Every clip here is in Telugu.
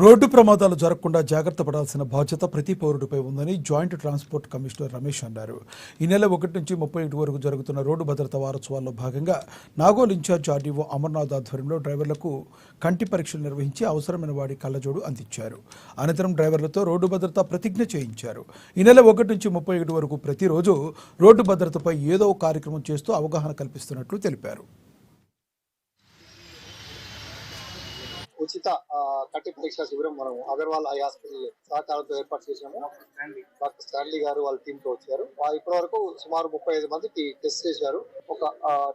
రోడ్డు ప్రమాదాలు జరగకుండా జాగ్రత్త పడాల్సిన బాధ్యత ప్రతి పౌరుడిపై ఉందని జాయింట్ ట్రాన్స్పోర్ట్ కమిషనర్ రమేష్ అన్నారు. ఈ నెల 1 నుంచి 31 వరకు జరుగుతున్న రోడ్డు భద్రతా వారోత్సవాల్లో భాగంగా నాగోల్ ఇన్ఛార్జ్ ఆర్డీఓ అమర్నాథ్ ఆధ్వర్యంలో డ్రైవర్లకు కంటి పరీక్షలు నిర్వహించి అవసరమైన వాడి కళ్లజోడు అందించారు. అనంతరం డ్రైవర్లతో రోడ్డు భద్రతా ప్రతిజ్ఞ చేయించారు. ఈ నెల 1 నుంచి 31 వరకు ప్రతిరోజు రోడ్డు భద్రతపై ఏదో ఒక కార్యక్రమం చేస్తూ అవగాహన కల్పిస్తున్నట్లు తెలిపారు. ఉచిత కంటి పరీక్ష శిబిరం మనం అగర్వాల్ ఐ హాస్పిటల్ సహకారంతో ఏర్పాటు చేశాము. డాక్టర్ స్టాన్లీ గారు వాళ్ళ టీమ్ తో వచ్చారు. ఇప్పటి వరకు సుమారు 35 మందికి టెస్ట్ చేశారు. ఒక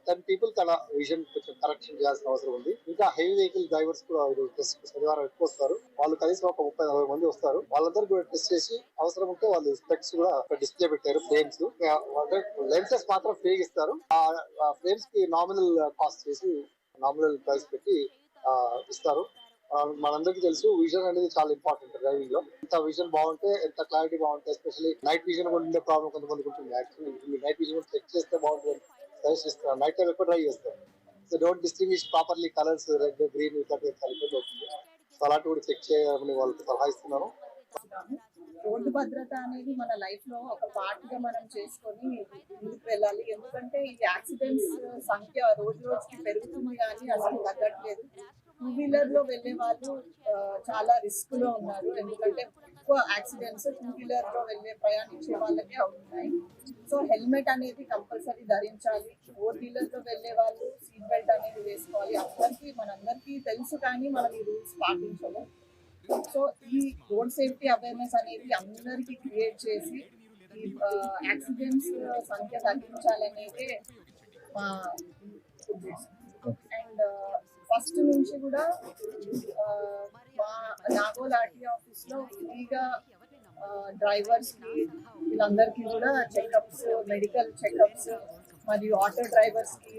10 పీపుల్ తన విజన్ కొంచెం కరెక్షన్ చేయాల్సిన అవసరం ఉంది. ఇంకా హెవీ వెహికల్ డ్రైవర్స్ కూడా టెస్ట్ శనివారం ఎక్కువ వస్తారు. వాళ్ళు కనీసం ఒక 30-40 మంది వస్తారు. వాళ్ళందరూ కూడా టెస్ట్ చేసి అవసరం ఉంటే వాళ్ళు స్పెక్స్ కూడా డిస్ప్లే పెట్టారు. ఫ్రేమ్స్ లెన్సెస్ మాత్రం ఫ్రీగా ఇస్తారు. ఆ ఫ్రేమ్స్ కి నామినల్ కాస్ట్ చేసి నామినల్ ప్రైస్ పెట్టి ఇస్తారు. మనందరికీ తెలుసు విజన్ అనేది చాలా ఇంపార్టెంట్ డ్రైవింగ్ లో. ఎంత విజన్ బాగుంటే ఎంత క్లారిటీ బాగుంటే, ఎస్పెషల్లీ నైట్ విజన్ కూడా ఉండే ప్రాబ్లం కొంతమందికి ఉంటుంది. యాక్చువల్లీ నైట్ విజన్ కూడా చెక్ చేస్తే బాగుంటుంది. సజెస్ట్ ఇస్తాను. నైట్ టైం ఎక్కువ డ్రైవ్ చేస్తాను. So don't distinguish properly colours red green ఇట్లాంటి అవుతుంది. సో అలాంటి కూడా చెక్ చేయమని వాళ్ళకి సలహా ఇస్తున్నాను. రోడ్డు భద్రత అనేది మన లైఫ్ లో ఒక పార్ట్ గా మనం చేసుకొని ముందుకు వెళ్ళాలి. ఎందుకంటే ఈ యాక్సిడెంట్స్ సంఖ్య రోజు రోజుకి పెరుగుతుంది కానీ అసలు తగ్గట్లేదు. టూ వీలర్ లో వెళ్లే వాళ్ళు చాలా రిస్క్ లో ఉన్నారు. ఎందుకంటే ఎక్కువ యాక్సిడెంట్స్ టూ వీలర్ లో ప్రయాణించే వాళ్ళకే అవుతున్నాయి. సో హెల్మెట్ అనేది కంపల్సరీ ధరించాలి. 4 వీలర్ లో వెళ్లే వాళ్ళు సీట్ బెల్ట్ అనేది వేసుకోవాలి. మనందరికీ తెలుసు కానీ మనం ఈ రూల్స్ పాటించము. సో ఈ రోడ్ సేఫ్టీ అవేర్నెస్ అనేది అందరికీ క్రియేట్ చేసి ఈ యాక్సిడెంట్స్ సంఖ్య తగ్గించాలనేదే మా ఉద్దేశం. అండ్ ఫస్ట్ నుంచి కూడా మా నాగోల్ ఆర్టీఓ ఆఫీస్ లో ఫ్రీగా డ్రైవర్స్ కి వీళ్ళందరికీ కూడా చెకప్స్, మెడికల్ చెకప్స్ మరియు ఆటో డ్రైవర్స్ కి